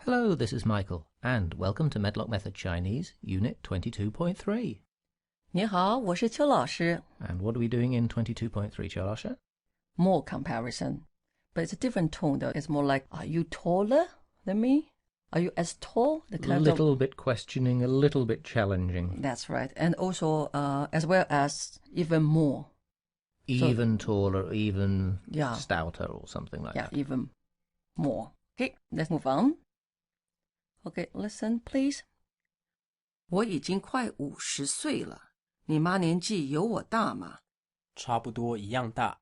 Hello, this is Michael, and welcome to Medlock Method Chinese, Unit 22.3. 你好，我是邱老师。 And what are we doing in 22.3, 邱老师? More comparison, but it's a different tone though. It's more like, are you taller than me? Are you as tall? The A kind little bit questioning, a little bit challenging. That's right. And also, as well as even more. Even taller, even Yeah. stouter or something like that. Even more. Okay, let's move on. Okay, listen, please. 我已经快50岁了，你妈年纪有我大吗？差不多一样大。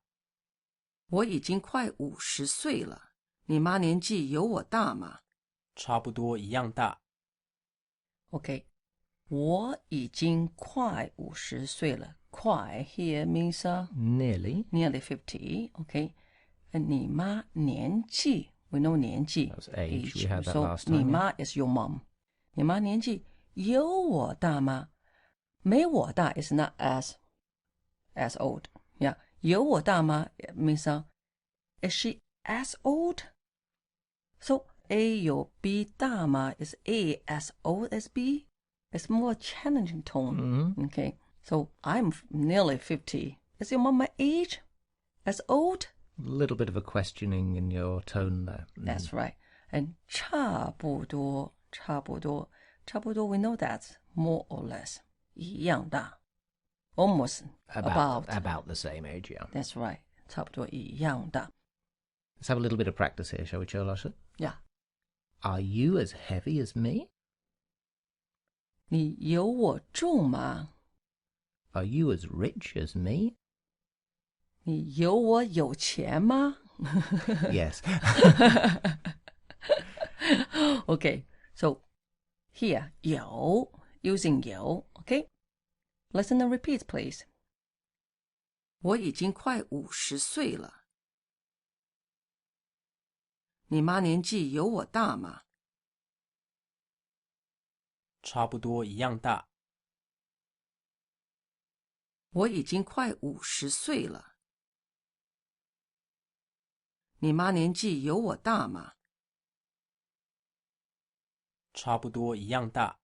我已经快50岁了，你妈年纪有我大吗？差不多一样大。 Okay, 我已经快50岁了。快 here means Nearly. nearly 50. Okay, and 你妈年纪 we know 年纪 That's age. We had that so last time. 你妈 is your mom. 你妈年纪有我大吗？没我大 is not as old. Yeah, 有我大吗 it means is she as old? So A 有 B 大吗 is A as old as B? It's more challenging tone. Okay, so I'm nearly 50. Is your mom my age? As old? A little bit of a questioning in your tone there. That's right. And 差不多 we know that more or less 一样大 almost About the same age, yeah. That's right. 差不多一样大 Let's have a little bit of practice here, shall we, 邱老师? Yeah. Are you as heavy as me? 你有我重吗？ Are you as rich as me? 你有我有钱吗？ Yes. Okay, so here 有 using 有 okay? Listen and repeat, please. 我已经快50岁了。你妈年纪有我大吗？差不多一样大。我已经快50岁了。你妈年纪有我大吗？差不多一样大。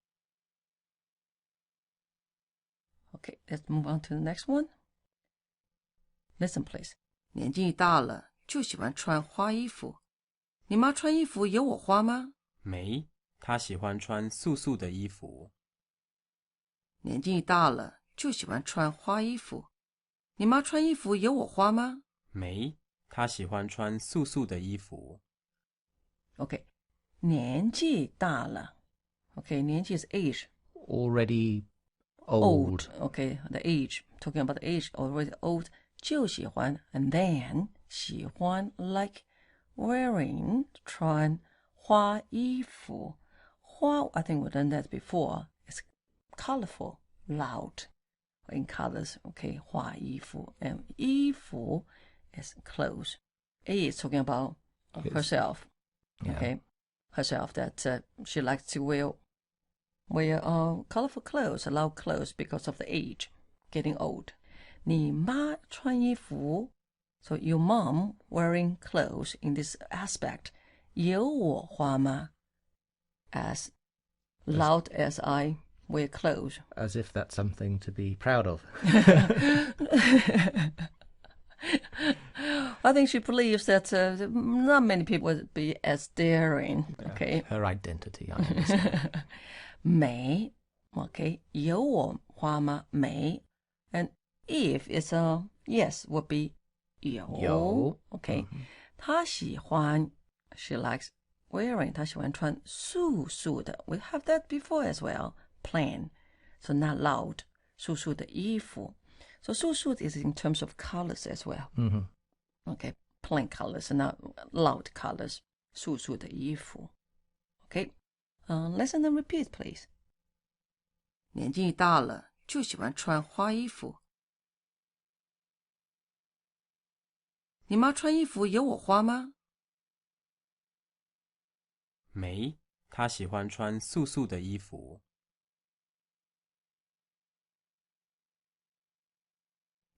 Okay, let's move on to the next one. Listen, please. 年纪大了就喜欢穿花衣服。你妈穿衣服有我花吗？没，她喜欢穿素素的衣服。年纪大了就喜欢穿花衣服。你妈穿衣服有我花吗？没，她喜欢穿素素的衣服。 Okay, 年纪大了 Okay, 年纪 is age. Already old. Okay, the age. Talking about the age, already old. 就喜欢 and then 喜欢 like wearing 穿花衣服。花 I think we've done that before. It's colorful, loud in colors. Okay, 花衣服 and 衣服 is clothes. A is talking about herself. Yeah. Okay, herself that she likes to wear colorful clothes, loud clothes because of the age, getting old. 你妈穿衣服 So your mom wearing clothes in this aspect 有我花吗 As loud as I wear clothes. As if that's something to be proud of. I think she believes that not many people would be as daring. Okay. Her identity, I understand. 没 Okay. 有我花吗没 And if it's a yes would be 有 Okay. 她喜欢 She likes wearing 她喜欢穿素素的 We have that before as well. Plain. So not loud. 素素的衣服 So 素素 is in terms of colors as well. Okay. Plain colors, not loud colors. 素素的衣服 Okay. Listen and repeat, please. 年纪大了就喜欢穿花衣服。你妈穿衣服有我花吗？没，她喜欢穿素素的衣服。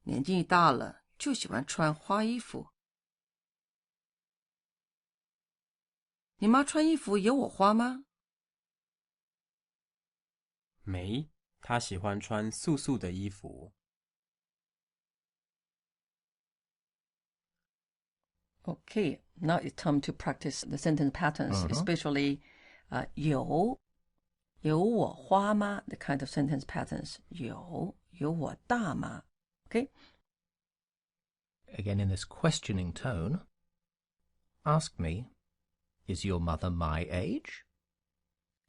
年纪大了就喜欢穿花衣服。你妈穿衣服有我花吗？没，她喜欢穿素素的衣服。Okay, now it's time to practice the sentence patterns, especially 有我花吗 the kind of sentence patterns. 有我大吗 Okay. Again in this questioning tone, ask me, is your mother my age?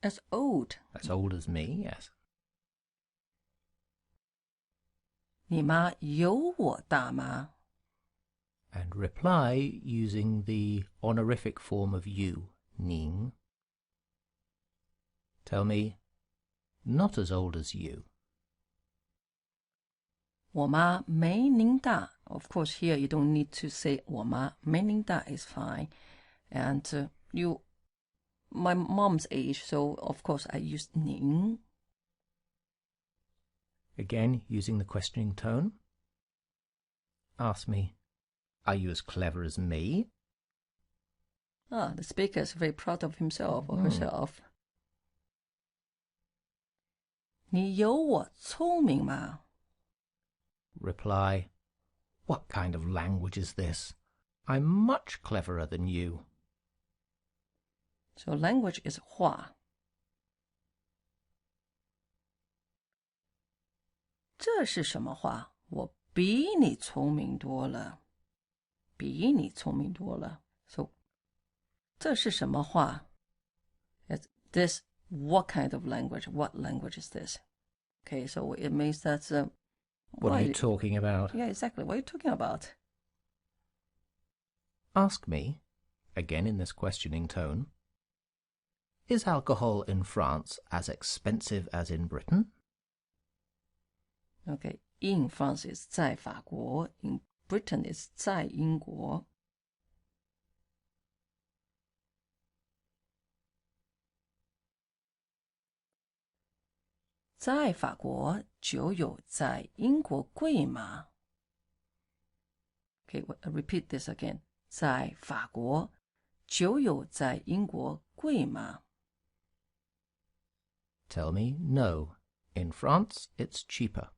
As old. As old as me, yes. 你妈有我大吗？ And reply using the honorific form of you, ning. Tell me, not as old as you. 我妈没您大 Of course, here you don't need to say 我妈没您大 is fine. And my mom's age, so of course I use 您. Again, using the questioning tone. Ask me, are you as clever as me? The speaker is very proud of himself or herself. 你有我聪明吗？ Reply, what kind of language is this? I'm much cleverer than you. So language is 话。这是什么话？我比你聪明多了。比你聪明多了。So 这是什么话？ It's this what kind of language? What language is this? Okay, so it means that What are you talking about? Yeah, exactly. What are you talking about? Ask me, again in this questioning tone, is alcohol in France as expensive as in Britain? Okay, in France is 在法国 in Britain is 在英国。在法国酒有在英国贵吗？ Okay, repeat this again. 在法国酒有在英国贵吗？ Tell me, no. In France, it's cheaper.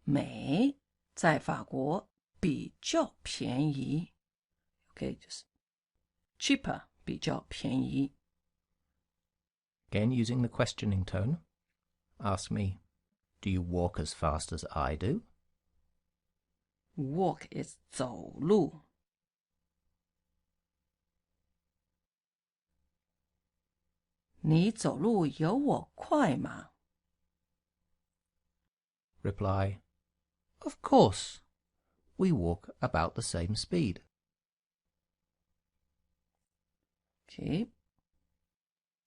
美在法国比较便宜。Okay, just cheaper 比较便宜。 Again, using the questioning tone. Ask me, do you walk as fast as I do? Walk is 走路。你走路有我快吗？ Reply, of course. We walk about the same speed. Okay.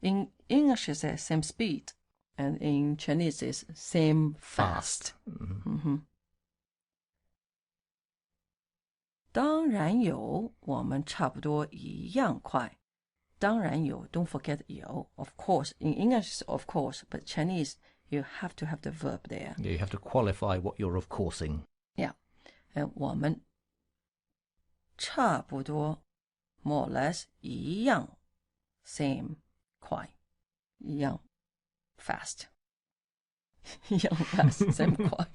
In English it says same speed, and in Chinese it's same fast. 当然有，我们差不多一样快。当然有 don't forget 有 of course. In English of course, but Chinese you have to have the verb there. You have to qualify what you're of coursing. Yeah. And 我们差不多 more or less 一样 same 快一样 fast 一样 fast same 快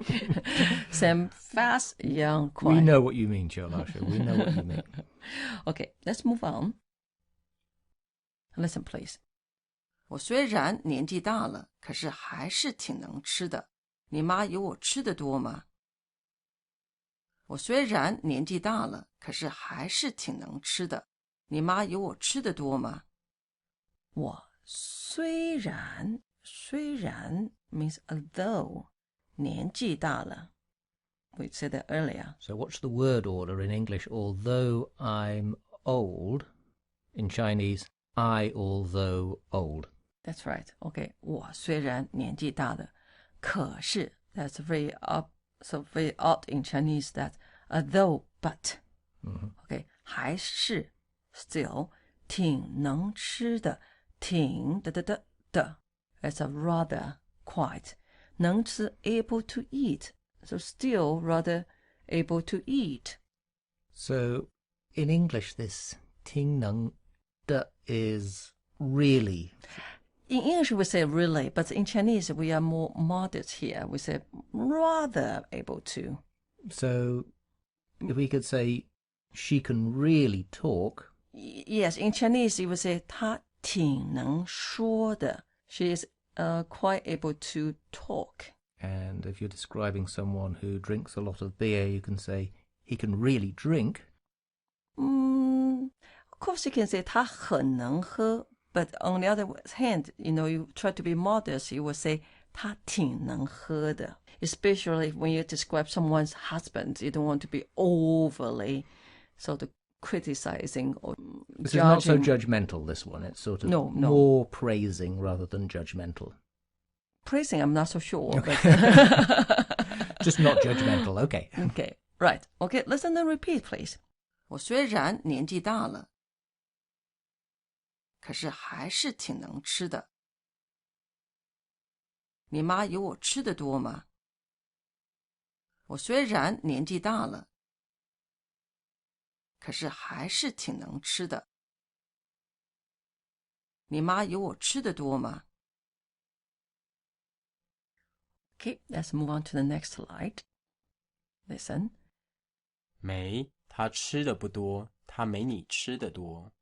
same fast 一样快 We know what you mean, Cholasha. We know what you mean. Okay, let's move on. Listen, please. 我虽然年纪大了，可是还是挺能吃的。你妈有我吃的多吗？我虽然年纪大了，可是还是挺能吃的。你妈有我吃的多吗？我虽然 means although 年纪大了。We said that earlier. So what's the word order in English? Although I'm old. In Chinese, I although old. That's right. Okay. 我虽然年纪大了，可是 that's very odd in Chinese that although but. Okay. 还是 still 挺能吃的，挺的。It's a rather quite 能吃 able to eat. So still rather able to eat. So, in English, this 听能的 is really. In English, we say really, but in Chinese, we are more modest here. We say rather able to. So, if we could say she can really talk. Yes, in Chinese, you would say 她挺能说的. She is quite able to talk. And if you're describing someone who drinks a lot of beer, you can say he can really drink. Of course, you can say 她很能喝, but on the other hand, you try to be modest, you would say 她挺能喝的. Especially when you describe someone's husband, you don't want to be overly sort of criticizing or This judging. is not so judgmental, this one. It's sort of No. more praising rather than judgmental. Praising, I'm not so sure. Okay. But Just not judgmental, okay. Okay, right. Okay, listen and repeat, please. 我虽然年纪大了，可是还是挺能吃的。你妈有我吃的多吗？我虽然年纪大了，可是还是挺能吃的。你妈有我吃的多吗？ Okay, let's move on to the next slide. Listen. 没，他吃的不多，他没你吃的多。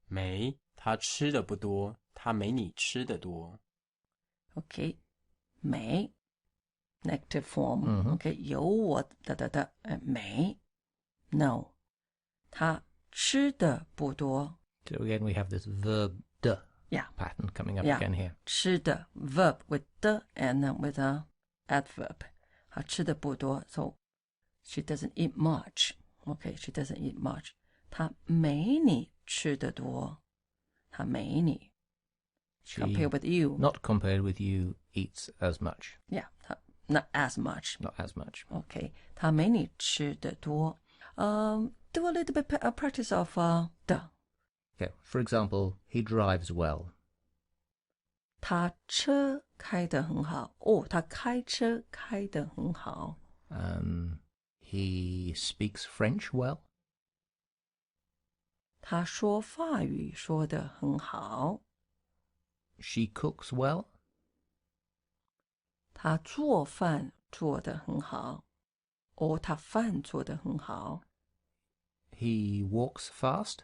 没，他吃的不多，他没你吃的多。Okay, 没 negative form. Okay, 有我的没 no. 他吃的不多。 So again, we have this verb 的 Yeah. pattern coming up Yeah. again here. 吃的 verb with 的 and then with a adverb. 她吃的不多 so she doesn't eat much. Okay, she doesn't eat much. 她没你吃的多。她没你。She, Compared with you. not compared with you, eats as much. Yeah, 她 not as much. Not as much. Okay, 她没你吃的多。Do a little bit of practice of 的。 Okay, for example, he drives well. 他车开得很好。哦，他开车开得很好。He speaks French well. 他说法语说得很好。 She cooks well. 他做饭做得很好。哦，他饭做得很好。 He walks fast.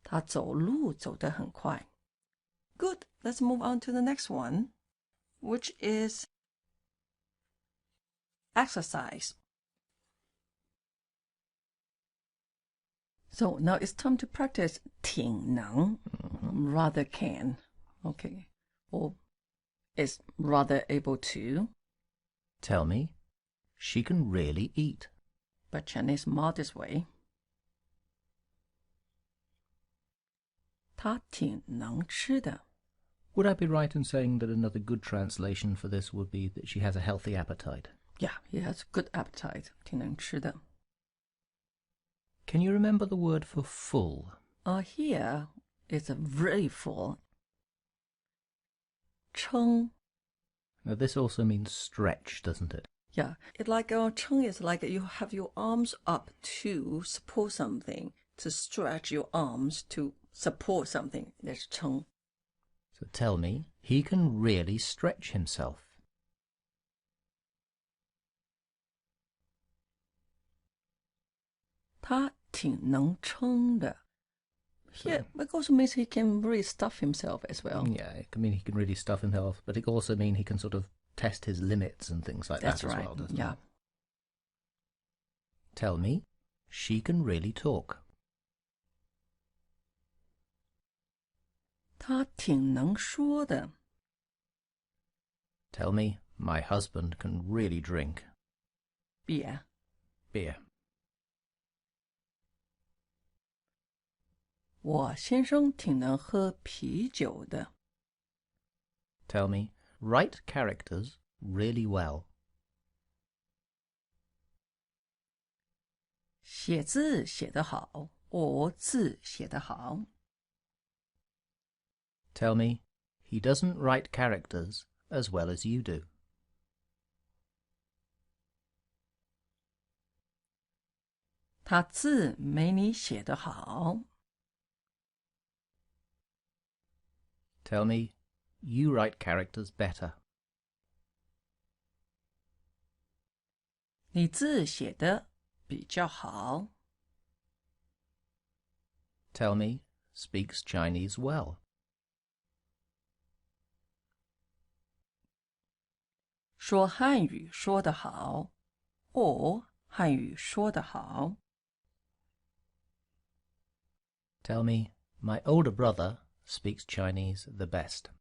他走路走得很快。 Good. Let's move on to the next one, which is exercise. So now it's time to practice 挺能 rather can. Okay. Or is rather able to. Tell me, she can really eat. But Chinese modest way. 她挺能吃的。 Would I be right in saying that another good translation for this would be that she has a healthy appetite? Yeah, he has good appetite. 挺能吃的。 Can you remember the word for full? Here it's very full. 撑 Now this also means stretch, doesn't it? Yeah, it like 撑 is like you have your arms up to support something, to stretch your arms to support something. That's 撑. So tell me, he can really stretch himself. 他挺能撑的. Here, it also means he can really stuff himself as well. Yeah, it can mean he can really stuff himself, but it can also mean he can sort of test his limits and things like That's that as right. well, doesn't Yeah. it? Tell me, she can really talk. 他挺能说的. Tell me, my husband can really drink. Beer. Beer. 我先生挺能喝啤酒的. Tell me, write characters really well. 写字写得好. 我字写得好. Tell me, he doesn't write characters as well as you do. 他字没你写得好。Tell me, you write characters better. 你字写得比较好。Tell me, speaks Chinese well. 说汉语说得好。or 汉语说得好。Tell me, my older brother speaks Chinese the best.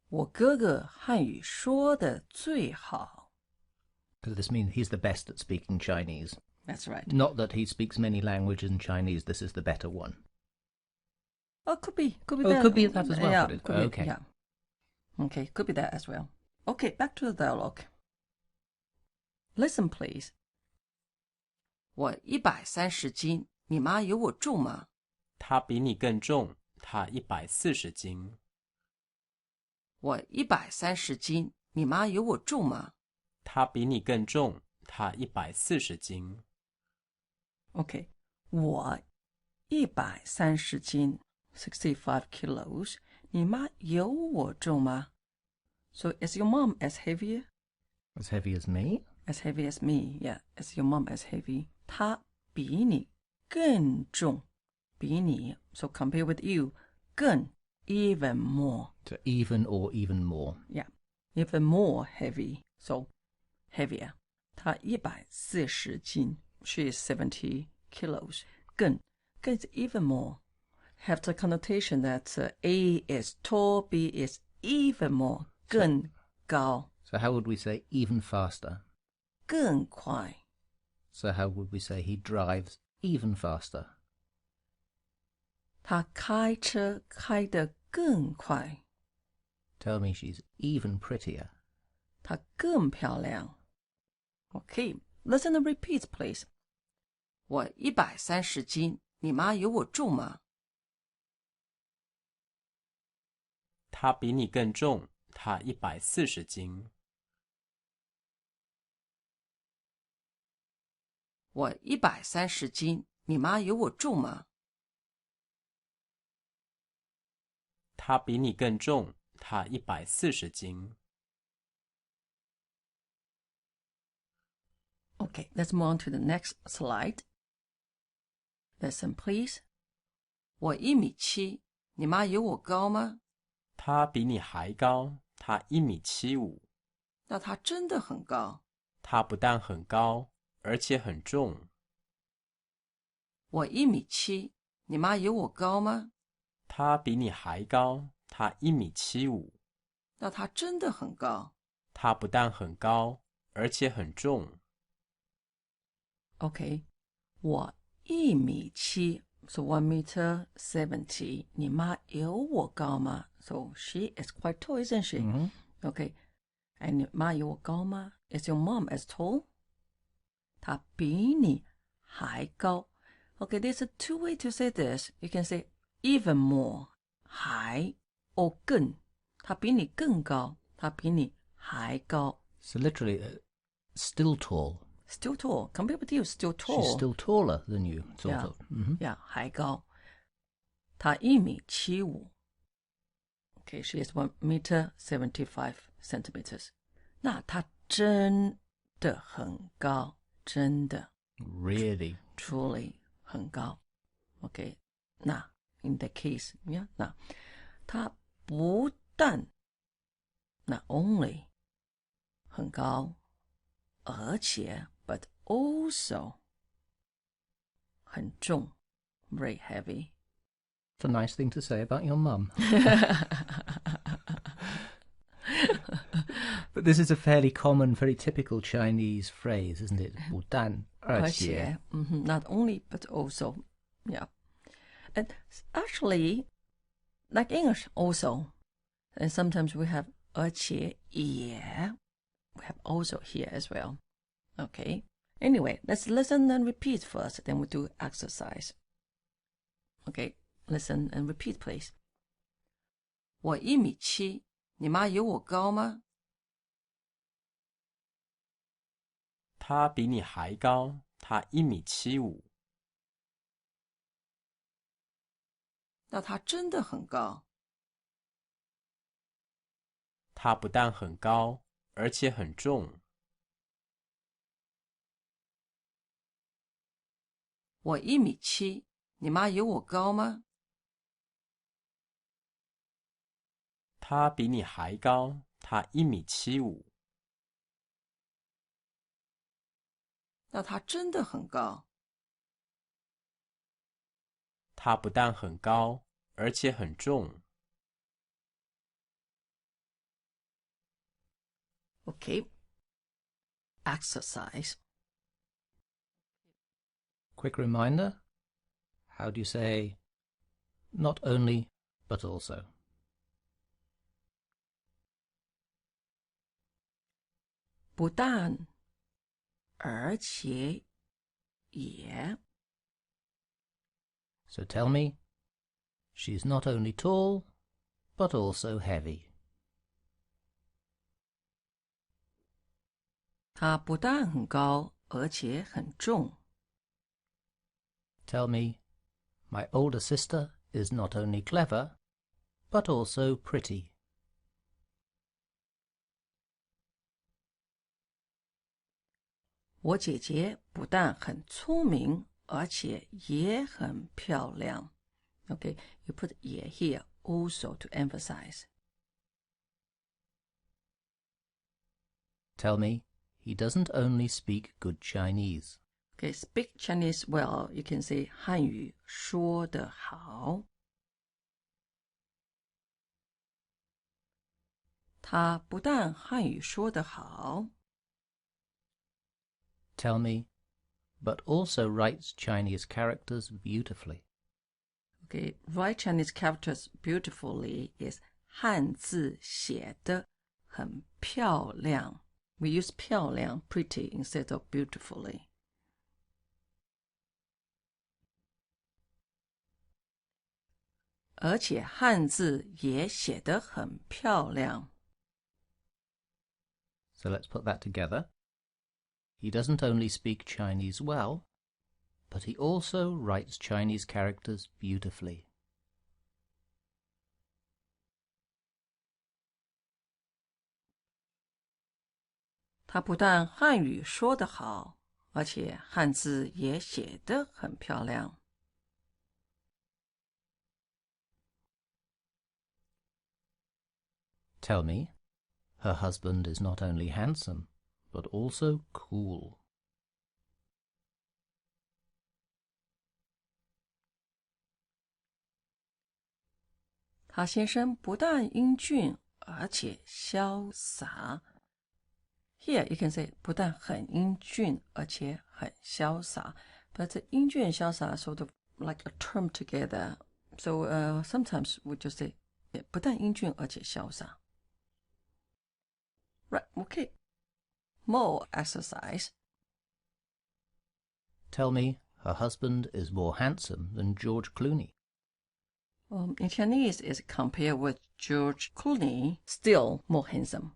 我哥哥汉语说得最好。Does this mean he's the best at speaking Chinese? That's right. Not that he speaks many languages in Chinese, this is the better one. Oh, could be Oh, that. could be that as well, Yeah, could it? could be, Okay. yeah. Okay, could be that as well. Okay, back to the dialogue. Listen, please. 我130斤，你妈有我重吗？他比你更重，他140斤。我130斤，你妈有我重吗？他比你更重，他140斤。Okay, 我130斤，65 kilos，你妈有我重吗？ So is your mom as heavy? As heavy as me? As heavy as me, yeah. Is your mom as heavy? 她比你更重，比你 so compare with you 更 even more. So even or even more. Yeah, even more heavy. So heavier. 她140斤 She is 70 kilos. 更 is even more. Have the connotation that A is tall, B is even more. 更高 So how would we say even faster? 更快 So how would we say he drives even faster? 他开车开得更快 Tell me she's even prettier. 她更漂亮 Okay, listen and repeat, please. 我130斤，你妈有我重吗？他比你更重，他140斤。我130斤，你妈有我重吗？他比你更重，他140斤。Okay, let's move on to the next slide. Listen, please. 我1.7米，你妈有我高吗？他比你还高，他1.75米。那她真的很高。他不但很高，而且很重。我1.7米，你妈有我高吗？他比你还高，他1.75米。那她真的很高。他不但很高，而且很重。Okay, 我1.7米，so 1.70 m。你妈有我高吗？ So she is quite tall, isn't she? Okay, and 你妈有我高吗？ Is your mom as tall? 她比你还高。Okay, there's a two way to say this. You can say even more, 还 or 更。她比你更高，她比你还高。 So literally, still tall. Still tall. Compared with you, still tall. She's still taller than you, sort Yeah. of. Mm-hmm. Yeah, 还高。她1.75米。Okay, she is 1.75 meters. 那她真的很高，真的 Really? truly 很高。Okay, 那 in that case, yeah, 那她不但not only 很高，而且 but also 很重 very heavy. It's a nice thing to say about your mum. But this is a fairly common, very typical Chinese phrase, isn't it? 不但而且 Not only, but also. Yeah. And actually, like English also, and sometimes we have 而且也 we have also here as well. Okay. Anyway, let's listen and repeat first, then we do exercise. Okay, listen and repeat, please. 我1.7米，你妈有我高吗？他比你还高，他1.75米。那他真的很高。他不但很高，而且很重。我1.7米，你妈有我高吗？他比你还高，他1.75米。那他真的很高。他不但很高，而且很重。Okay. Exercise. Quick reminder, how do you say not only but also? 不但而且也 So tell me, she's not only tall, but also heavy. 她不但很高，而且很重。Tell me, my older sister is not only clever, but also pretty. 我姐姐不但很聪明，而且也很漂亮。Okay, you put 也 here also to emphasize. Tell me, he doesn't only speak good Chinese. Okay, speak Chinese well. You can say 汉语说得好。他不但汉语说得好。Tell me, but also writes Chinese characters beautifully. Okay, write Chinese characters beautifully is 汉字写得很漂亮。We use 漂亮 pretty instead of beautifully. 而且汉字也写得很漂亮。So let's put that together. He doesn't only speak Chinese well, but he also writes Chinese characters beautifully. 他不但汉语说得好，而且汉字也写得很漂亮。Tell me, her husband is not only handsome, but also cool. 他先生不但英俊，而且潇洒。Here you can say 不但很英俊，而且很潇洒。But 英俊潇洒 sort of like a term together. So sometimes we just say 不但英俊，而且潇洒。Right, okay. More exercise. Tell me, her husband is more handsome than George Clooney. In Chinese, is compared with George Clooney, still more handsome.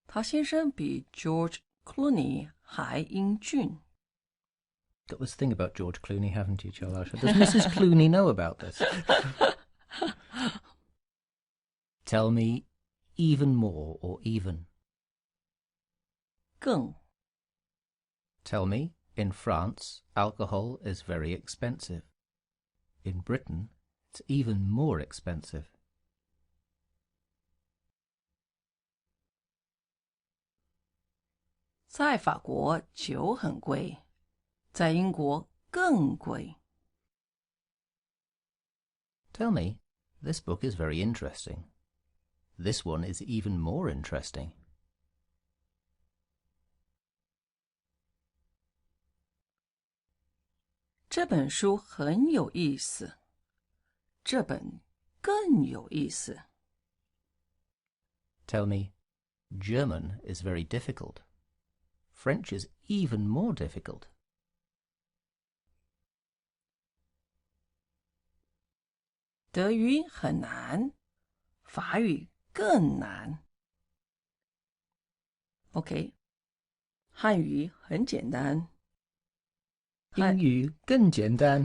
他先生比 George Clooney 还英俊。Got this thing about George Clooney, haven't you, Chalasha? Does Mrs. Clooney know about this? Tell me, even more or even. 更 Tell me, in France, alcohol is very expensive. In Britain, it's even more expensive. 在法国酒很贵，在英国更贵。Tell me, this book is very interesting. This one is even more interesting. 这本书很有意思，这本更有意思。Tell me, German is very difficult. French is even more difficult. 德语很难，法语更难。OK， 汉语很简单，英语更简单。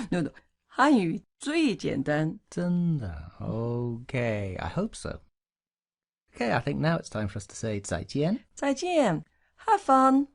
no, 汉语最简单。真的 Okay, I hope so. Okay, I think now it's time for us to say 再见。再见 Have fun!